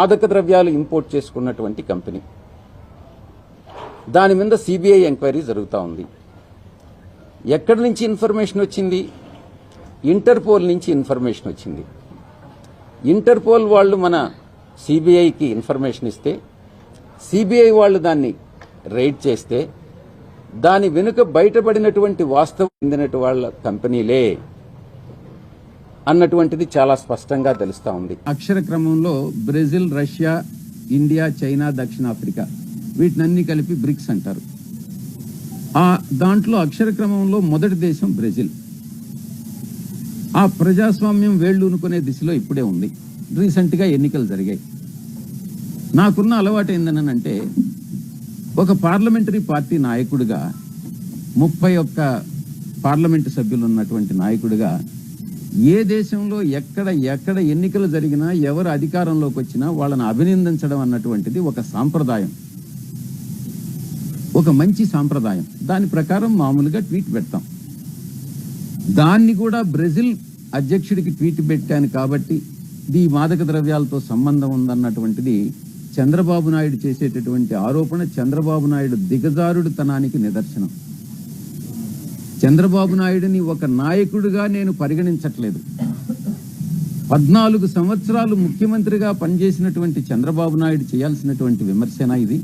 మాదక ద్రవ్యాలు ఇంపోర్ట్ చేసుకున్నటువంటి కంపెనీ. దాని మీద సిబిఐ ఎంక్వైరీ జరుగుతూ ఉంది. ఎక్కడి నుంచి ఇన్ఫర్మేషన్ వచ్చింది? ఇంటర్పోల్ నుంచి ఇన్ఫర్మేషన్ వచ్చింది. ఇంటర్పోల్ వాళ్ళు మన సిబిఐకి ఇన్ఫర్మేషన్ ఇస్తే సిబిఐ వాళ్ళు దాన్ని రైడ్ చేస్తే దాని వెనుక బయటపడినటువంటి వాస్తవం చెందినటు వాళ్ళ కంపెనీలే అన్నటువంటిది చాలా స్పష్టంగా తెలుస్తా ఉంది. అక్షర క్రమంలో బ్రెజిల్, రష్యా, ఇండియా, చైనా, దక్షిణాఫ్రికా వీటినన్నీ కలిపి బ్రిక్స్ అంటారు. దాంట్లో అక్షర క్రమంలో మొదటి దేశం బ్రెజిల్. ఆ ప్రజాస్వామ్యం వేళ్లూనుకునే దిశలో ఇప్పుడే ఉంది. రీసెంట్ గా ఎన్నికలు జరిగాయి. నాకున్న అలవాటు ఏందనంటే, ఒక పార్లమెంటరీ పార్టీ నాయకుడిగా 31 పార్లమెంటు సభ్యులు ఉన్నటువంటి నాయకుడిగా ఏ దేశంలో ఎక్కడ ఎన్నికలు జరిగినా ఎవరు అధికారంలోకి వచ్చినా వాళ్ళని అభినందించడం అన్నటువంటిది ఒక సాంప్రదాయం, ఒక మంచి సాంప్రదాయం. దాని ప్రకారం మామూలుగా ట్వీట్ పెడతాం. దాన్ని కూడా బ్రెజిల్ అధ్యక్షుడికి ట్వీట్ పెట్టాను కాబట్టి ఈ మాదక ద్రవ్యాలతో సంబంధం ఉందన్నటువంటిది చంద్రబాబు నాయుడు చేసేటటువంటి ఆరోపణ చంద్రబాబు నాయుడు దిగజారుడుతనానికి నిదర్శనం. చంద్రబాబు నాయుడిని ఒక నాయకుడిగా నేను పరిగణించట్లేదు. 14 సంవత్సరాలు ముఖ్యమంత్రిగా పనిచేసినటువంటి చంద్రబాబు నాయుడు చేయాల్సినటువంటి విమర్శన ఇది.